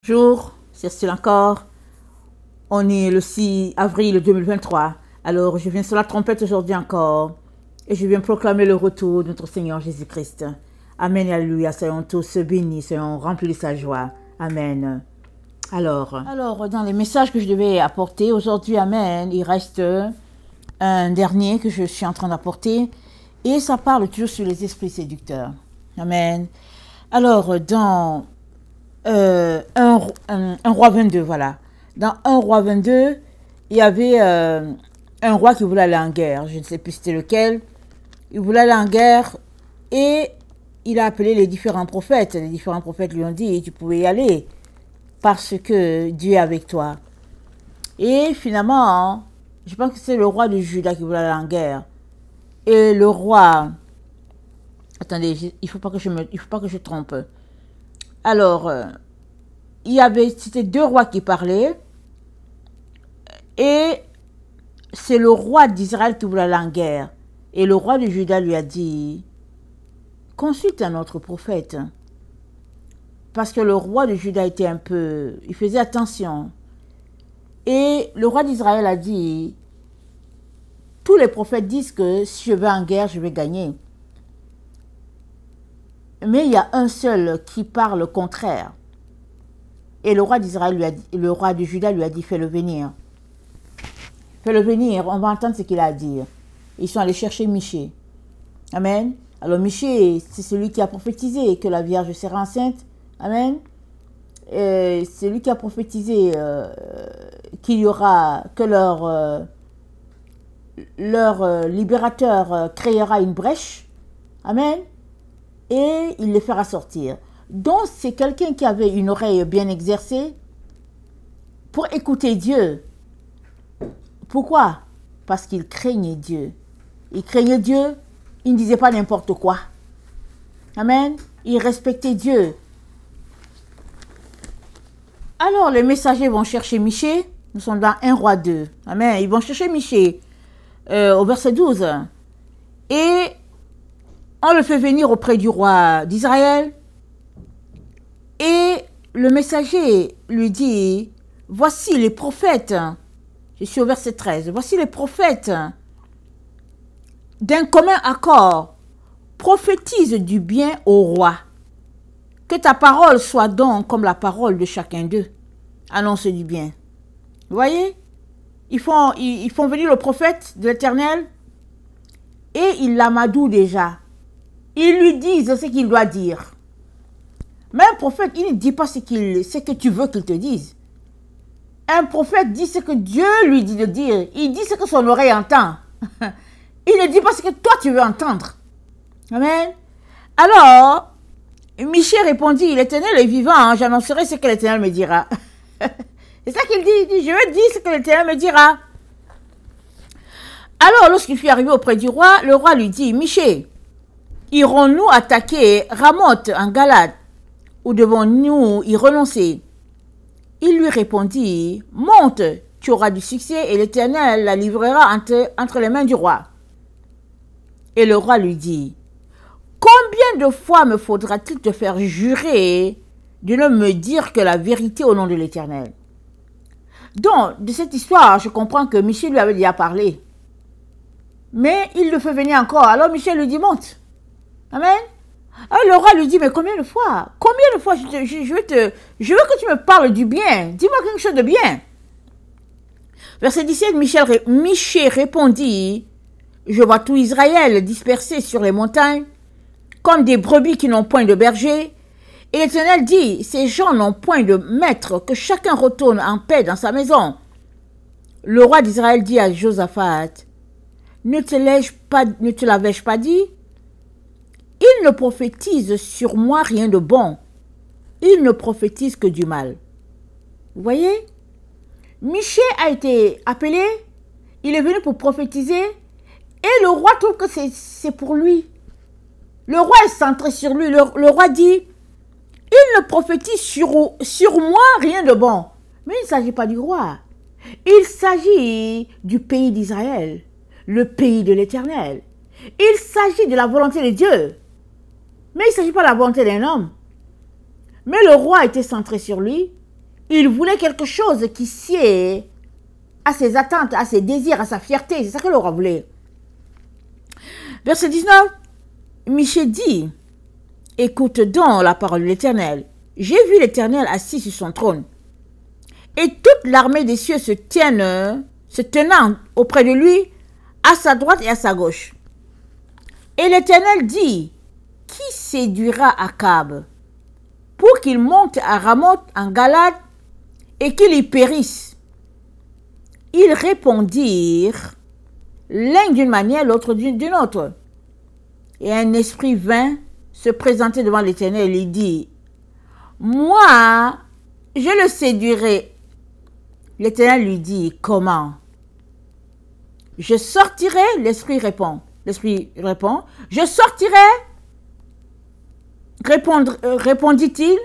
Bonjour, c'est Style encore. On est le 6 avril 2023. Alors, je viens sur la trompette aujourd'hui encore. Et je viens proclamer le retour de notre Seigneur Jésus-Christ. Amen et alléluia. Soyons tous bénis, soyons remplis de sa joie. Amen. Alors, dans les messages que je devais apporter aujourd'hui, amen, il reste un dernier que je suis en train d'apporter. Et ça parle toujours sur les esprits séducteurs. Amen. Alors, dans 1 roi 22, voilà. Dans 1 roi 22, il y avait un roi qui voulait aller en guerre. Je ne sais plus c'était lequel. Il voulait aller en guerre et il a appelé les différents prophètes. Les différents prophètes lui ont dit, tu pouvais y aller parce que Dieu est avec toi. Et finalement, je pense que c'est le roi de Juda qui voulait aller en guerre. Et le roi... Attendez, il ne faut pas que je trompe. Alors, c'était deux rois qui parlaient. Et c'est le roi d'Israël qui voulait aller en guerre. Et le roi de Juda lui a dit, consulte un autre prophète. Parce que le roi de Juda était un peu... Il faisait attention. Et le roi d'Israël a dit, tous les prophètes disent que si je vais en guerre, je vais gagner. Mais il y a un seul qui parle le contraire. Et le roi d'Israël lui a dit, le roi de Juda lui a dit, fais-le venir. Fais-le venir, on va entendre ce qu'il a à dire. Ils sont allés chercher Michée. Amen. Alors Michée, c'est celui qui a prophétisé que la Vierge sera enceinte. Amen. C'est lui qui a prophétisé qu'il y aura, que leur libérateur créera une brèche. Amen. Et il les fera sortir. Donc, c'est quelqu'un qui avait une oreille bien exercée pour écouter Dieu. Pourquoi? Parce qu'il craignait Dieu. Il craignait Dieu, il ne disait pas n'importe quoi. Amen. Il respectait Dieu. Alors, les messagers vont chercher Michée. Nous sommes dans 1 roi 2. Amen. Ils vont chercher Michée au verset 12. Et on le fait venir auprès du roi d'Israël. Et le messager lui dit, voici les prophètes. Je suis au verset 13. Voici les prophètes d'un commun accord prophétisent du bien au roi. Que ta parole soit donc comme la parole de chacun d'eux. Annonce du bien. Vous voyez? Ils font venir le prophète de l'Éternel et ils l'amadouent déjà. Ils lui disent ce qu'il doit dire. Mais un prophète, il ne dit pas ce que tu veux qu'il te dise. Un prophète dit ce que Dieu lui dit de dire. Il dit ce que son oreille entend. Il ne dit pas ce que toi tu veux entendre. Amen. Alors, Michée répondit, l'Éternel est vivant, j'annoncerai ce que l'Éternel me dira. C'est ça qu'il dit. Il dit, je vais dire ce que l'Éternel me dira. Alors, lorsqu'il fut arrivé auprès du roi, le roi lui dit, Michée, irons-nous attaquer Ramoth en Galade ou devons-nous y renoncer? Il lui répondit, monte, tu auras du succès et l'Éternel la livrera entre les mains du roi. Et le roi lui dit, combien de fois me faudra-t-il te faire jurer de ne me dire que la vérité au nom de l'Éternel? Donc, de cette histoire, je comprends que Michée lui avait déjà parlé. Mais il le fait venir encore. Alors Michée lui dit, monte. Amen. Alors le roi lui dit, mais combien de fois? Combien de fois je veux que tu me parles du bien. Dis-moi quelque chose de bien. Verset 17, Michée répondit, je vois tout Israël dispersé sur les montagnes, comme des brebis qui n'ont point de berger. Et l'Éternel dit, ces gens n'ont point de maître, que chacun retourne en paix dans sa maison. Le roi d'Israël dit à Josaphat, ne te l'avais-je pas dit? Il ne prophétise sur moi rien de bon. Il ne prophétise que du mal. Vous voyez? Michée a été appelé. Il est venu pour prophétiser. Et le roi trouve que c'est pour lui. Le roi est centré sur lui. Le roi dit, il ne prophétise sur moi rien de bon. Mais il ne s'agit pas du roi. Il s'agit du pays d'Israël. Le pays de l'Éternel. Il s'agit de la volonté de Dieu. Mais il ne s'agit pas de la volonté d'un homme. Mais le roi était centré sur lui. Il voulait quelque chose qui sied à ses attentes, à ses désirs, à sa fierté. C'est ça que le roi voulait. Verset 19, Michée dit, écoute donc la parole de l'Éternel. J'ai vu l'Éternel assis sur son trône. Et toute l'armée des cieux se tenant auprès de lui, à sa droite et à sa gauche. Et l'Éternel dit, qui séduira Akab pour qu'il monte à Ramoth en Galade et qu'il y périsse? Ils répondirent, l'un d'une manière, l'autre d'une autre. Et un esprit vint se présenter devant l'Éternel et lui dit, moi, je le séduirai. L'Éternel lui dit, comment? Je sortirai, l'esprit répond, je sortirai, répondit-il,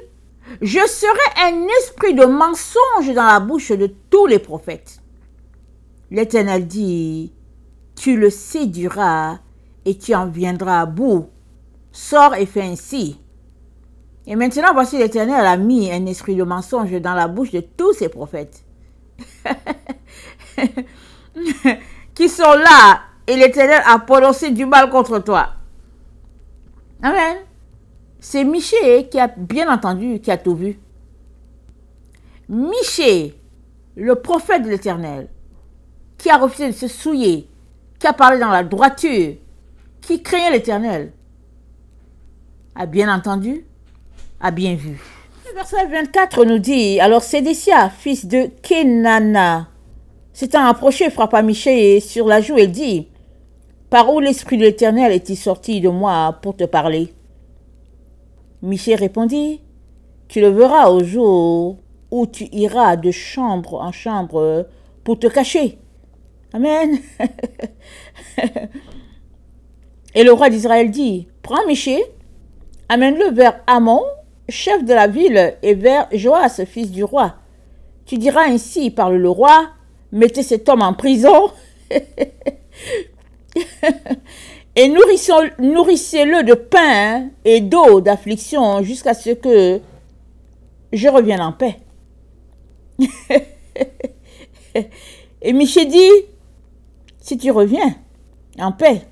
je serai un esprit de mensonge dans la bouche de tous les prophètes. L'Éternel dit, tu le séduiras et tu en viendras à bout. Sors et fais ainsi. Et maintenant, voici l'Éternel a mis un esprit de mensonge dans la bouche de tous ses prophètes. Qui sont là, et l'Éternel a prononcé du mal contre toi. Amen. C'est Michée qui a bien entendu, qui a tout vu. Michée, le prophète de l'Éternel, qui a refusé de se souiller, qui a parlé dans la droiture, qui craignait l'Éternel, a bien entendu, a bien vu. Le verset 24 nous dit, alors Sédécia, fils de Kenana, s'étant approché, frappa Michée sur la joue et dit, par où l'Esprit de l'Éternel est-il sorti de moi pour te parler? Michée répondit, tu le verras au jour où tu iras de chambre en chambre pour te cacher. Amen. Et le roi d'Israël dit, prends Michée, amène-le vers Amon, chef de la ville, et vers Joas, fils du roi. Tu diras ainsi, parle le roi, mettez cet homme en prison et nourrissez-le de pain et d'eau d'affliction jusqu'à ce que je revienne en paix. Et Michée dit, si tu reviens en paix,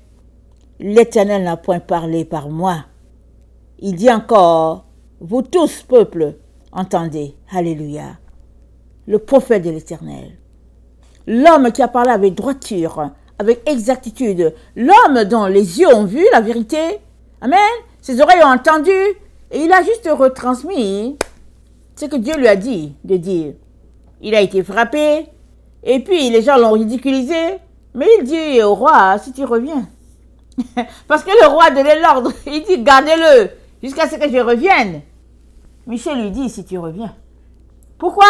l'Éternel n'a point parlé par moi. Il dit encore, vous tous, peuple, entendez. Alléluia. Le prophète de l'Éternel. L'homme qui a parlé avec droiture, avec exactitude. L'homme dont les yeux ont vu la vérité. Amen. Ses oreilles ont entendu. Et il a juste retransmis ce que Dieu lui a dit de dire. Il a été frappé. Et puis les gens l'ont ridiculisé. Mais il dit au roi, si tu reviens. Parce que le roi donnait l'ordre. Il dit, gardez-le jusqu'à ce que je revienne. Michée lui dit, si tu reviens. Pourquoi?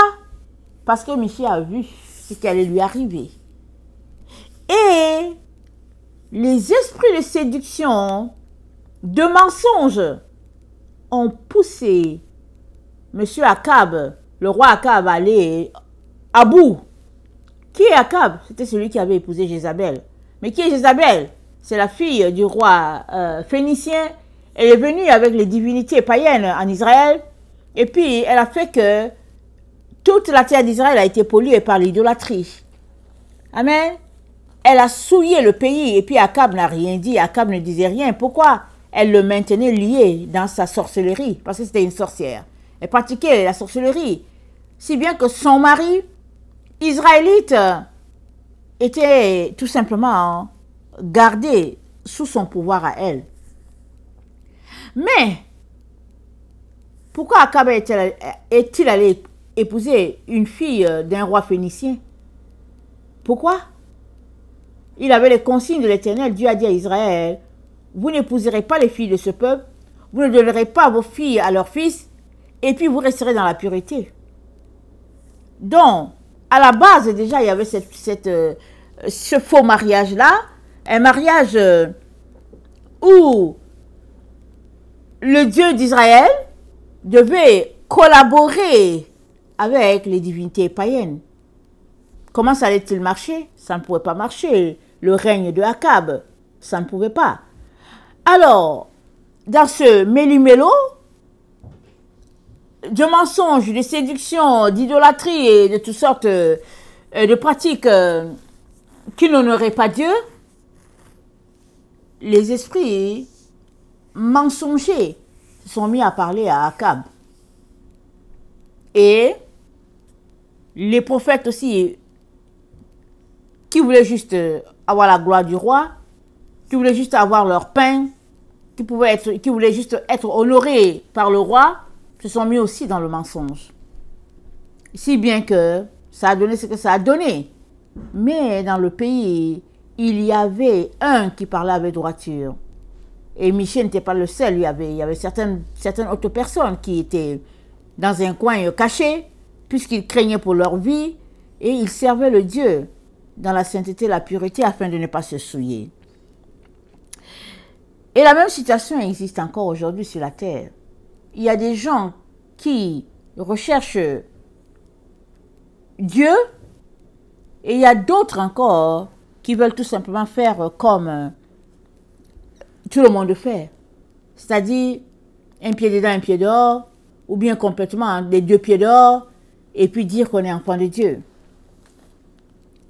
Parce que Michée a vu ce qui allait lui arriver. Et les esprits de séduction, de mensonge, ont poussé M. Akab, le roi Akab, à aller à bout. Qui est Akab? C'était celui qui avait épousé Jézabel. Mais qui est Jézabel? C'est la fille du roi phénicien. Elle est venue avec les divinités païennes en Israël. Et puis, elle a fait que toute la terre d'Israël a été polluée par l'idolâtrie. Amen. Elle a souillé le pays. Et puis, Akab n'a rien dit. Akab ne disait rien. Pourquoi? Elle le maintenait lié dans sa sorcellerie. Parce que c'était une sorcière. Elle pratiquait la sorcellerie. Si bien que son mari, israélite, était tout simplement gardé sous son pouvoir à elle. Mais, pourquoi Akab est-il allé épouser une fille d'un roi phénicien? Pourquoi? Il avait les consignes de l'Éternel. Dieu a dit à Israël, vous n'épouserez pas les filles de ce peuple, vous ne donnerez pas vos filles à leurs fils, et puis vous resterez dans la pureté. Donc, à la base, déjà, il y avait ce faux mariage-là, un mariage où le Dieu d'Israël devait collaborer avec les divinités païennes. Comment ça allait-il marcher? Ça ne pouvait pas marcher. Le règne de Akab, ça ne pouvait pas. Alors, dans ce méli-mélo, de mensonges, de séduction, d'idolâtrie et de toutes sortes de pratiques qui n'honoraient pas Dieu, les esprits mensongers se sont mis à parler à Akab. Et les prophètes aussi, qui voulaient juste avoir la gloire du roi, qui voulaient juste avoir leur pain, qui voulaient juste être honorés par le roi, se sont mis aussi dans le mensonge. Si bien que ça a donné ce que ça a donné. Mais dans le pays, il y avait un qui parlait avec droiture. Et Michée n'était pas le seul. Il y avait certaines autres personnes qui étaient dans un coin caché, puisqu'ils craignaient pour leur vie, et ils servaient le Dieu dans la sainteté et la pureté afin de ne pas se souiller. Et la même situation existe encore aujourd'hui sur la terre. Il y a des gens qui recherchent Dieu, et il y a d'autres encore qui veulent tout simplement faire comme tout le monde fait. C'est-à-dire un pied dedans, un pied dehors, ou bien complètement les deux pieds dehors, et puis dire qu'on est enfant de Dieu.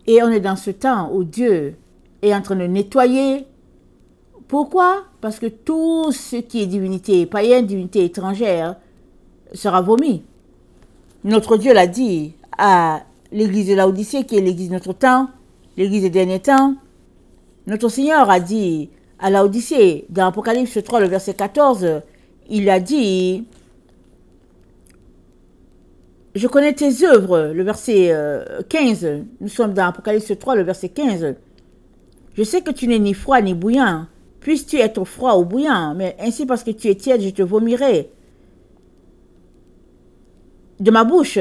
Et on est dans ce temps où Dieu est en train de nettoyer. Pourquoi? Parce que tout ce qui est divinité païenne, divinité étrangère, sera vomi. Notre Dieu l'a dit à l'église de Laodicée, qui est l'église de notre temps, l'église des derniers temps. Notre Seigneur a dit à Laodicée, dans Apocalypse 3, le verset 14, il a dit, je connais tes œuvres, le verset 15, nous sommes dans Apocalypse 3, le verset 15. Je sais que tu n'es ni froid ni bouillant, puisses-tu être froid ou bouillant, mais ainsi parce que tu es tiède, je te vomirai de ma bouche.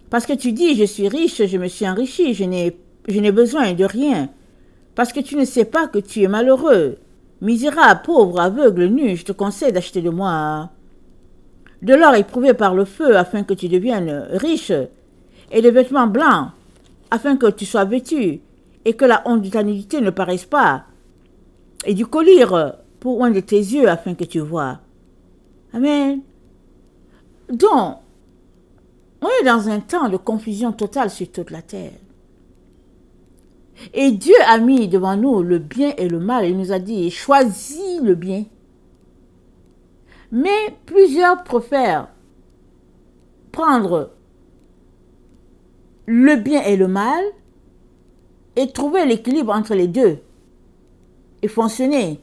Parce que tu dis, je suis riche, je me suis enrichi, je n'ai besoin de rien. Parce que tu ne sais pas que tu es malheureux, misérable, pauvre, aveugle, nu, je te conseille d'acheter de moi de l'or éprouvé par le feu, afin que tu deviennes riche, et des vêtements blancs, afin que tu sois vêtu, et que la honte de ta nudité ne paraisse pas, et du collier pour oindre tes yeux, afin que tu vois. Amen. Donc, on est dans un temps de confusion totale sur toute la terre. Et Dieu a mis devant nous le bien et le mal. Il nous a dit, choisis le bien. Mais plusieurs préfèrent prendre le bien et le mal et trouver l'équilibre entre les deux et fonctionner.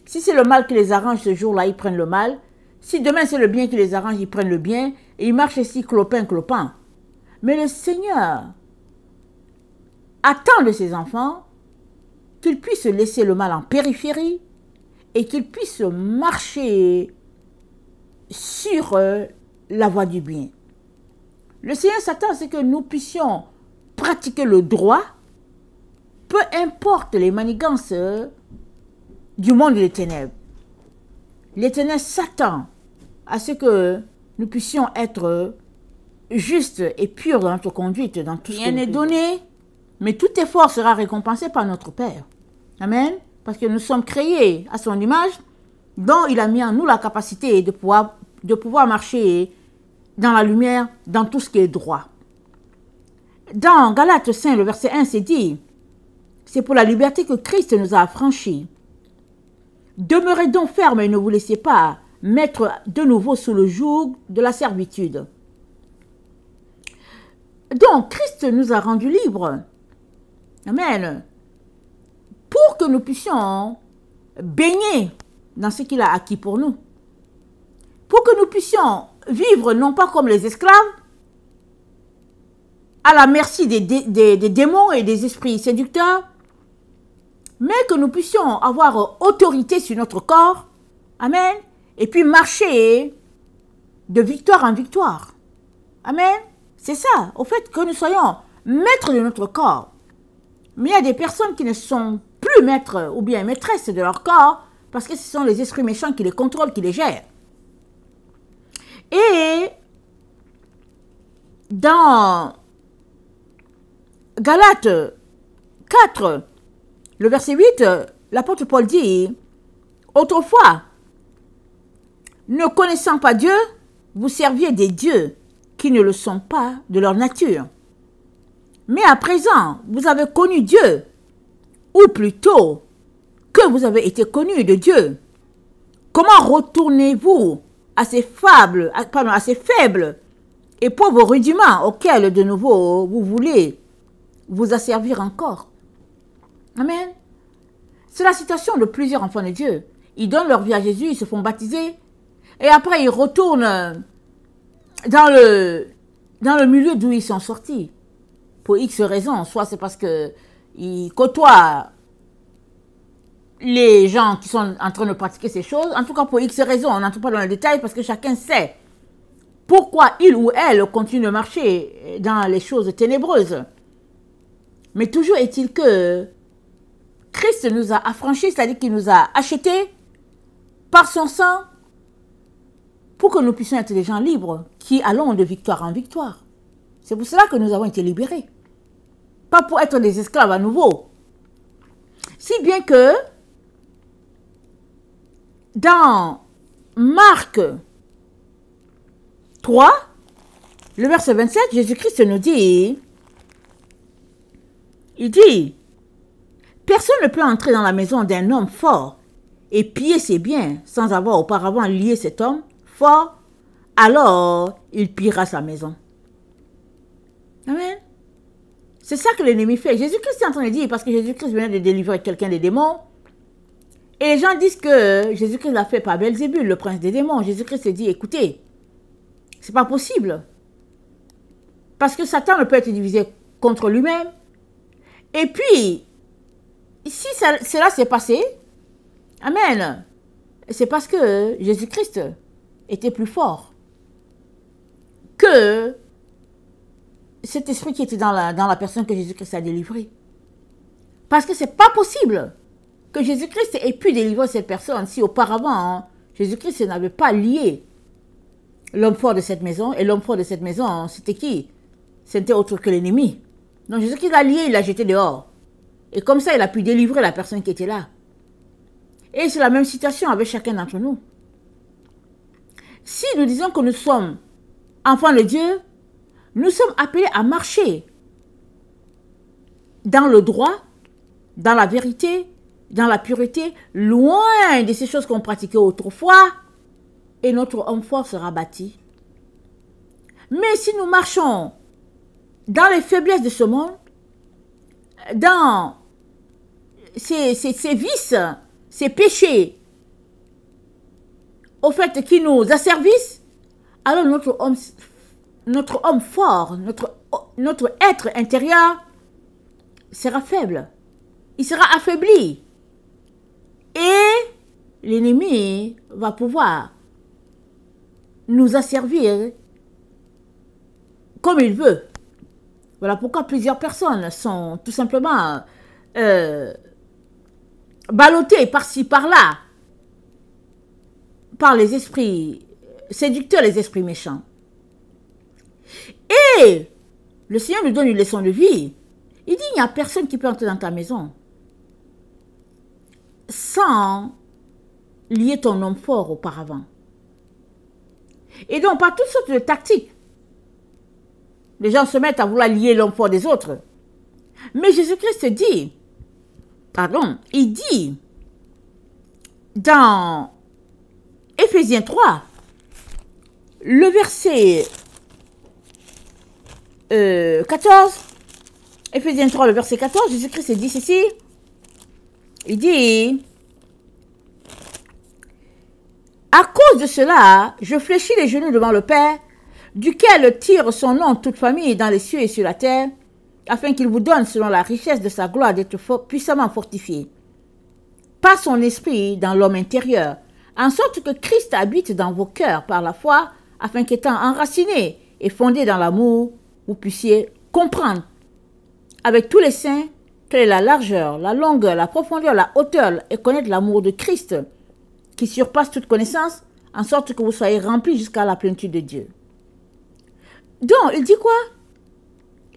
Si c'est le mal qui les arrange ce jour-là, ils prennent le mal. Si demain c'est le bien qui les arrange, ils prennent le bien. Et ils marchent ici clopin. Mais le Seigneur attend de ses enfants qu'ils puissent laisser le mal en périphérie et qu'ils puissent marcher sur la voie du bien. Le Seigneur s'attend à ce que nous puissions pratiquer le droit, peu importe les manigances du monde des ténèbres. L'Éternel s'attend à ce que nous puissions être justes et purs dans notre conduite, dans tout ce que rien n'est donné, mais tout effort sera récompensé par notre Père. Amen. Parce que nous sommes créés à son image, dont il a mis en nous la capacité de pouvoir marcher dans la lumière, dans tout ce qui est droit. Dans Galates 5, le verset 1, c'est dit, c'est pour la liberté que Christ nous a affranchis. Demeurez donc fermes et ne vous laissez pas mettre de nouveau sous le joug de la servitude. Donc, Christ nous a rendus libres. Amen. Pour que nous puissions baigner dans ce qu'il a acquis pour nous. Pour que nous puissions vivre non pas comme les esclaves, à la merci des démons et des esprits séducteurs, mais que nous puissions avoir autorité sur notre corps. Amen. Et puis marcher de victoire en victoire. Amen. C'est ça, au fait que nous soyons maîtres de notre corps. Mais il y a des personnes qui ne sont plus maîtres ou bien maîtresses de leur corps parce que ce sont les esprits méchants qui les contrôlent, qui les gèrent. Et dans Galates 4, le verset 8, l'apôtre Paul dit, autrefois, ne connaissant pas Dieu, vous serviez des dieux qui ne le sont pas de leur nature. Mais à présent, vous avez connu Dieu, ou plutôt que vous avez été connu de Dieu. Comment retournez-vous à ces faibles et pauvres rudiments auxquels de nouveau vous voulez vous asservir encore? Amen. C'est la situation de plusieurs enfants de Dieu. Ils donnent leur vie à Jésus, ils se font baptiser, et après ils retournent dans le milieu d'où ils sont sortis. Pour X raisons, soit c'est parce qu'ils côtoient les gens qui sont en train de pratiquer ces choses. En tout cas, pour X raisons, on n'entre pas dans les détails parce que chacun sait pourquoi il ou elle continue de marcher dans les choses ténébreuses. Mais toujours est-il que Christ nous a affranchis, c'est-à-dire qu'il nous a achetés par son sang pour que nous puissions être des gens libres qui allons de victoire en victoire. C'est pour cela que nous avons été libérés. Pas pour être des esclaves à nouveau. Si bien que dans Marc 3, le verset 27, Jésus-Christ nous dit, il dit, personne ne peut entrer dans la maison d'un homme fort et piller ses biens sans avoir auparavant lié cet homme fort, alors il pillera sa maison. Amen. C'est ça que l'ennemi fait. Jésus-Christ est en train de dire, parce que Jésus-Christ venait de délivrer quelqu'un des démons, et les gens disent que Jésus-Christ l'a fait par Belzébul, le prince des démons. Jésus-Christ dit, écoutez, c'est pas possible. Parce que Satan ne peut être divisé contre lui-même. Et puis, si cela s'est passé, amen, c'est parce que Jésus-Christ était plus fort que cet esprit qui était dans la personne que Jésus-Christ a délivrée. Parce que c'est pas possible que Jésus-Christ ait pu délivrer cette personne si auparavant, Jésus-Christ n'avait pas lié l'homme fort de cette maison. Et l'homme fort de cette maison, c'était qui? C'était autre que l'ennemi. Donc Jésus-Christ l'a lié, il l'a jeté dehors. Et comme ça, il a pu délivrer la personne qui était là. Et c'est la même situation avec chacun d'entre nous. Si nous disons que nous sommes enfants de Dieu, nous sommes appelés à marcher dans le droit, dans la vérité, dans la pureté, loin de ces choses qu'on pratiquait autrefois, et notre homme fort sera bâti. Mais si nous marchons dans les faiblesses de ce monde, dans ces vices, ces péchés, au fait qui nous asservissent, alors notre homme fort, notre être intérieur sera faible. Il sera affaibli. Et l'ennemi va pouvoir nous asservir comme il veut. Voilà pourquoi plusieurs personnes sont tout simplement ballottées par-ci, par-là, par les esprits séducteurs, les esprits méchants. Et le Seigneur nous donne une leçon de vie. Il dit, il n'y a personne qui peut entrer dans ta maison sans lier ton homme fort auparavant. Et donc, par toutes sortes de tactiques, les gens se mettent à vouloir lier l'homme fort des autres. Mais Jésus-Christ dit, il dit dans Éphésiens 3, le verset 14, Éphésiens 3, le verset 14, Jésus-Christ dit ceci, il dit, à cause de cela, je fléchis les genoux devant le Père, duquel tire son nom toute famille dans les cieux et sur la terre, afin qu'il vous donne, selon la richesse de sa gloire, d'être puissamment fortifié par son esprit dans l'homme intérieur, en sorte que Christ habite dans vos cœurs par la foi, afin qu'étant enraciné et fondé dans l'amour, vous puissiez comprendre avec tous les saints quelle est la largeur, la longueur, la profondeur, la hauteur, et connaître l'amour de Christ, qui surpasse toute connaissance, en sorte que vous soyez remplis jusqu'à la plénitude de Dieu. Donc, il dit quoi?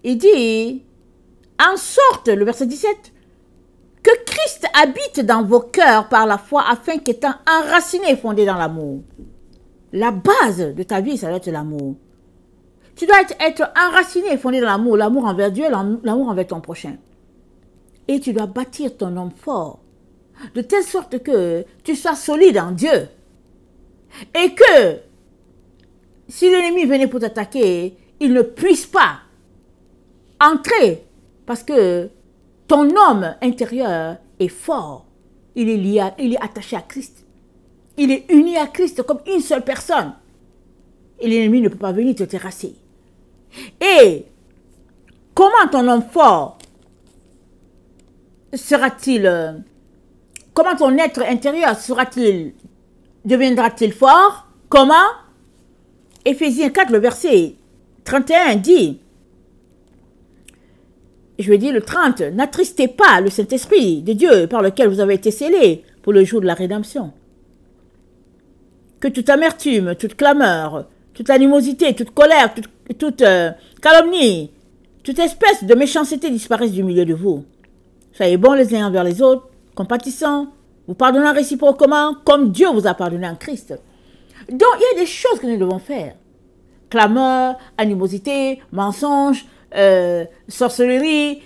Il dit, en sorte, le verset 17, que Christ habite dans vos cœurs par la foi, afin qu'étant enraciné et fondé dans l'amour. la base de ta vie, ça doit être l'amour. Tu dois être enraciné et fondé dans l'amour. L'amour envers Dieu, l'amour envers ton prochain. Et tu dois bâtir ton homme fort. De telle sorte que tu sois solide en Dieu. Et que, si l'ennemi venait pour t'attaquer, il ne puisse pas entrer. Parce que ton homme intérieur est fort. Il est lié, il est attaché à Christ. Il est uni à Christ comme une seule personne. Et l'ennemi ne peut pas venir te terrasser. Et comment ton homme fort sera-t-il, comment ton être intérieur deviendra-t-il fort? Comment? Éphésiens 4, le verset 31 dit, je vais dire le 30, n'attristez pas le Saint-Esprit de Dieu par lequel vous avez été scellés pour le jour de la rédemption. Que toute amertume, toute clameur, toute animosité, toute colère, toute calomnie, toute espèce de méchanceté disparaissent du milieu de vous. Soyez bons les uns envers les autres, compatissants, vous pardonnant réciproquement, comme Dieu vous a pardonné en Christ. Donc, il y a des choses que nous devons faire. Clameur, animosité, mensonge, sorcellerie,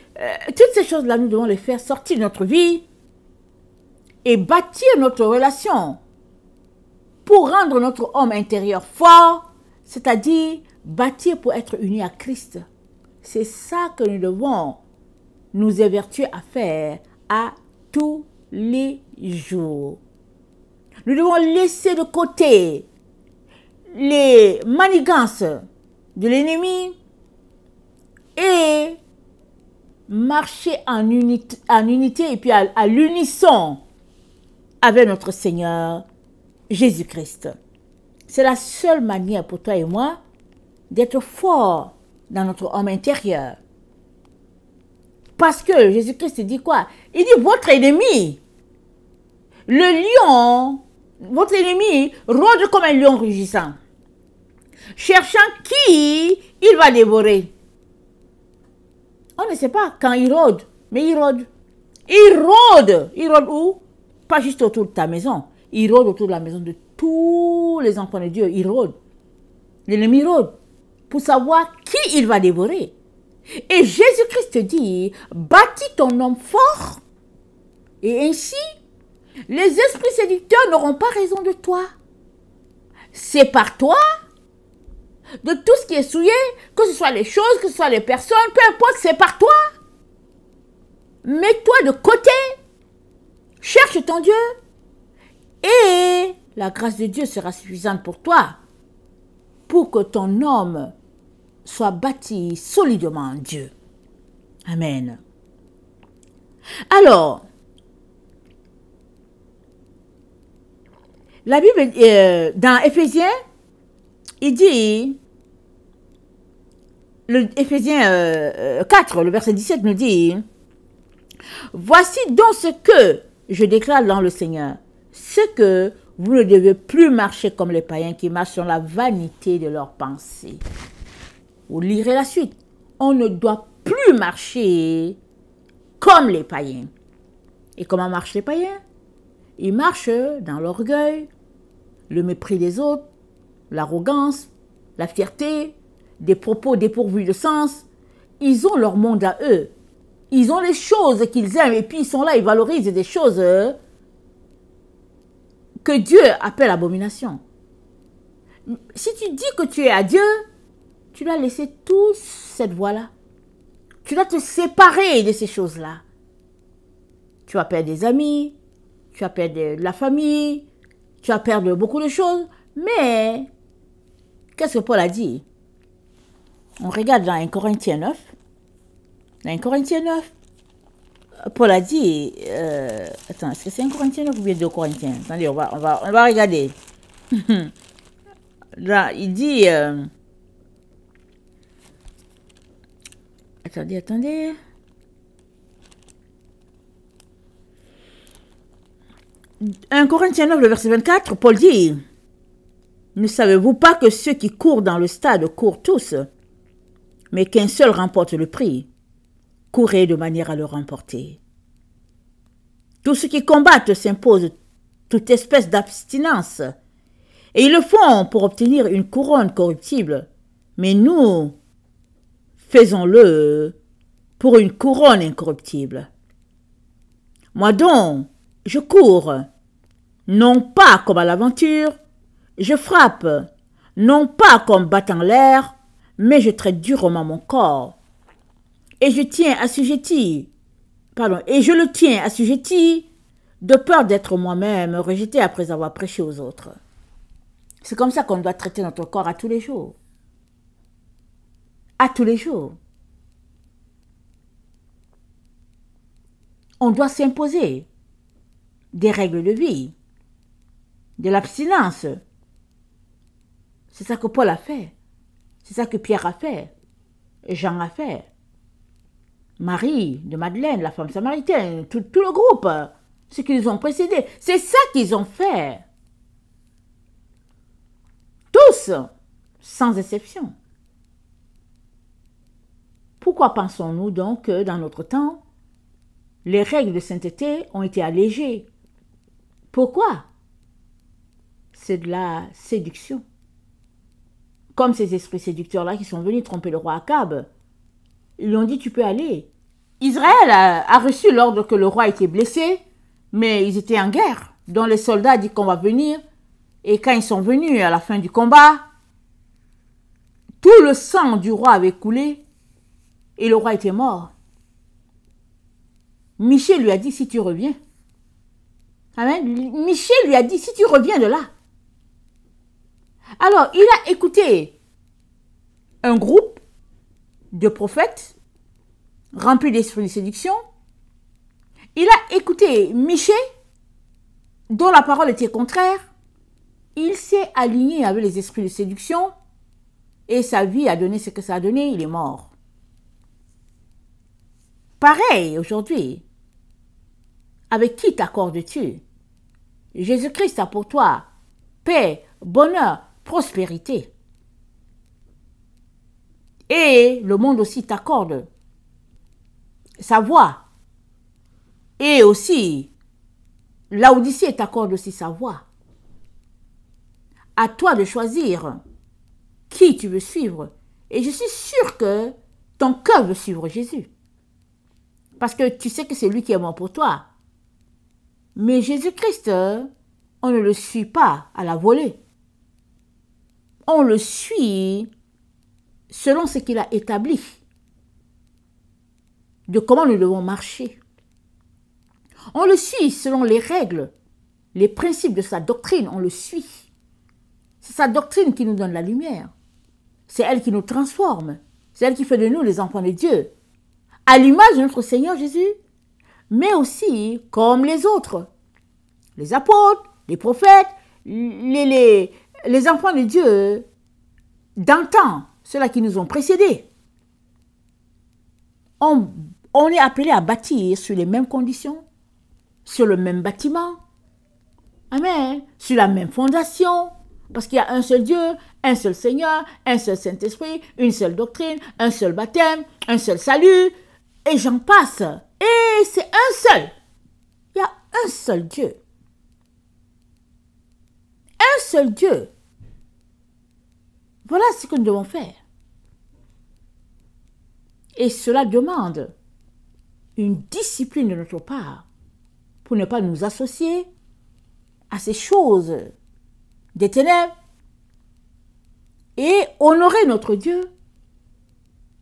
toutes ces choses-là, nous devons les faire sortir de notre vie et bâtir notre relation pour rendre notre homme intérieur fort, c'est-à-dire bâtir pour être unis à Christ. C'est ça que nous devons nous évertuer à faire à tous les jours. Nous devons laisser de côté les manigances de l'ennemi et marcher en unité et puis à l'unisson avec notre Seigneur Jésus-Christ. C'est la seule manière pour toi et moi d'être fort dans notre homme intérieur. Parce que Jésus-Christ dit quoi? Il dit votre ennemi, le lion, votre ennemi rôde comme un lion rugissant, cherchant qui il va dévorer. On ne sait pas quand il rôde, mais il rôde. Il rôde. Il rôde où? Pas juste autour de ta maison. Il rôde autour de la maison de tous les enfants de Dieu. Il rôde. L'ennemi rôde pour savoir qui il va dévorer. Et Jésus-Christ dit, bâtis ton homme fort. Et ainsi, les esprits séducteurs n'auront pas raison de toi. C'est par toi, de tout ce qui est souillé, que ce soit les choses, que ce soit les personnes, peu importe, c'est par toi. Mets-toi de côté. Cherche ton Dieu. Et la grâce de Dieu sera suffisante pour toi, pour que ton homme soit bâti solidement en Dieu. Amen. Alors, la Bible, dans Éphésiens, il dit, Éphésiens 4, le verset 17 nous dit, « Voici donc ce que je déclare dans le Seigneur, ce que vous ne devez plus marcher comme les païens qui marchent dans la vanité de leurs pensées. » Vous lirez la suite. On ne doit plus marcher comme les païens. Et comment marchent les païens? Ils marchent dans l'orgueil, le mépris des autres, l'arrogance, la fierté, des propos dépourvus de sens. Ils ont leur monde à eux. Ils ont les choses qu'ils aiment et puis ils sont là, ils valorisent des choses que Dieu appelle abomination. Si tu dis que tu es à Dieu, tu dois laisser toute cette voie-là. Tu dois te séparer de ces choses-là. Tu vas perdre des amis, tu vas perdre de la famille, tu vas perdre beaucoup de choses. Mais, qu'est-ce que Paul a dit? On regarde dans 1 Corinthiens 9. Dans 1 Corinthiens 9, Paul a dit... attends, est-ce que c'est 1 Corinthiens 9 ou bien 2 Corinthiens? Attendez, on va regarder. Là, il dit... Attendez. 1 Corinthiens 9, le verset 24, Paul dit, « Ne savez-vous pas que ceux qui courent dans le stade courent tous, mais qu'un seul remporte le prix? Courez de manière à le remporter. Tous ceux qui combattent s'imposent toute espèce d'abstinence, Et ils le font pour obtenir une couronne corruptible. Mais nous, faisons-le pour une couronne incorruptible. Moi donc, je cours, non pas comme à l'aventure, je frappe, non pas comme battant l'air, mais je traite durement mon corps. Et je le tiens assujetti, de peur d'être moi-même rejeté après avoir prêché aux autres. C'est comme ça qu'on doit traiter notre corps à tous les jours. À tous les jours. On doit s'imposer des règles de vie, de l'abstinence. C'est ça que Paul a fait. C'est ça que Pierre a fait. Jean a fait. Marie de Madeleine, la femme samaritaine, tout le groupe, ceux qui les ont précédés. C'est ça qu'ils ont fait. Tous, sans exception. Pourquoi pensons-nous donc que dans notre temps, les règles de sainteté ont été allégées? Pourquoi? C'est de la séduction. Comme ces esprits séducteurs-là qui sont venus tromper le roi Akab. Ils lui ont dit, tu peux aller. Israël a reçu l'ordre que le roi était blessé, mais ils étaient en guerre. Donc les soldats disent qu'on va venir. Et quand ils sont venus à la fin du combat, tout le sang du roi avait coulé et le roi était mort. Michée lui a dit, si tu reviens. Amen. Michée lui a dit, si tu reviens de là. Alors, il a écouté un groupe de prophètes remplis d'esprit de séduction. Il a écouté Michée, dont la parole était contraire. Il s'est aligné avec les esprits de séduction et sa vie a donné ce que ça a donné, il est mort. Pareil aujourd'hui. Avec qui t'accordes-tu? Jésus-Christ a pour toi paix, bonheur, prospérité. Et le monde aussi t'accorde sa voix. Et aussi, Laodicée t'accorde aussi sa voix. À toi de choisir qui tu veux suivre. Et je suis sûre que ton cœur veut suivre Jésus. Parce que tu sais que c'est lui qui est mort pour toi. Mais Jésus-Christ, on ne le suit pas à la volée. On le suit selon ce qu'il a établi. De comment nous devons marcher. On le suit selon les règles, les principes de sa doctrine, on le suit. C'est sa doctrine qui nous donne la lumière. C'est elle qui nous transforme. C'est elle qui fait de nous les enfants de Dieu. À l'image de notre Seigneur Jésus, mais aussi comme les autres. Les apôtres, les prophètes, les enfants de Dieu d'antan, ceux-là qui nous ont précédés. On est appelé à bâtir sur les mêmes conditions, sur le même bâtiment, amen, sur la même fondation, parce qu'il y a un seul Dieu, un seul Seigneur, un seul Saint-Esprit, une seule doctrine, un seul baptême, un seul salut, et j'en passe. Et c'est un seul. Il y a un seul Dieu. Un seul Dieu. Voilà ce que nous devons faire. Et cela demande une discipline de notre part pour ne pas nous associer à ces choses des ténèbres et honorer notre Dieu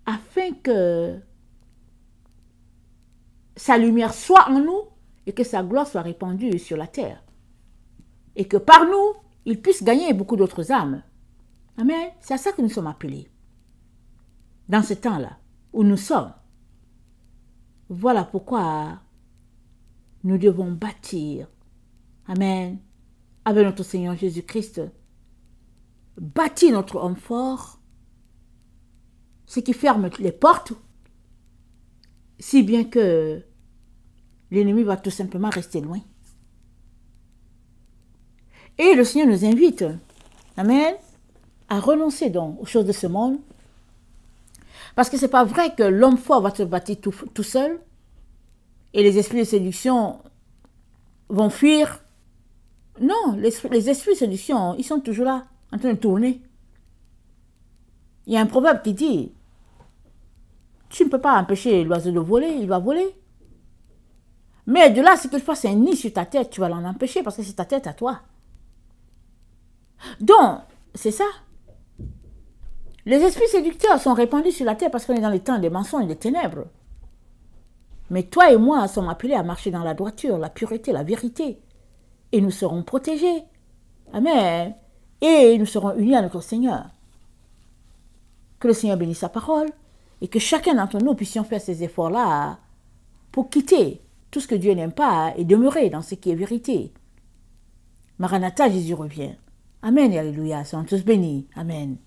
afin que sa lumière soit en nous et que sa gloire soit répandue sur la terre. Et que par nous, il puisse gagner beaucoup d'autres âmes. Amen. C'est à ça que nous sommes appelés. Dans ce temps-là où nous sommes. Voilà pourquoi nous devons bâtir. Amen. Avec notre Seigneur Jésus-Christ. Bâtir notre homme fort. Ce qui ferme les portes. Si bien que l'ennemi va tout simplement rester loin. Et le Seigneur nous invite. Amen. À renoncer donc aux choses de ce monde. Parce que ce n'est pas vrai que l'homme fort va se bâtir tout seul et les esprits de séduction vont fuir Non, les esprits de séduction, ils sont toujours là, en train de tourner. Il y a un proverbe qui dit, tu ne peux pas empêcher l'oiseau de voler, il va voler. Mais de là, si tu fasses un nid sur ta tête, tu vas l'en empêcher parce que c'est ta tête à toi. Donc, c'est ça. Les esprits séducteurs sont répandus sur la terre parce qu'on est dans les temps des mensonges et des ténèbres. Mais toi et moi sommes appelés à marcher dans la droiture, la pureté, la vérité. Et nous serons protégés. Amen. Et nous serons unis à notre Seigneur. Que le Seigneur bénisse sa parole et que chacun d'entre nous puissions faire ces efforts-là pour quitter tout ce que Dieu n'aime pas et demeurer dans ce qui est vérité. Maranatha, Jésus revient. Amen et alléluia. Soyons tous bénis. Amen.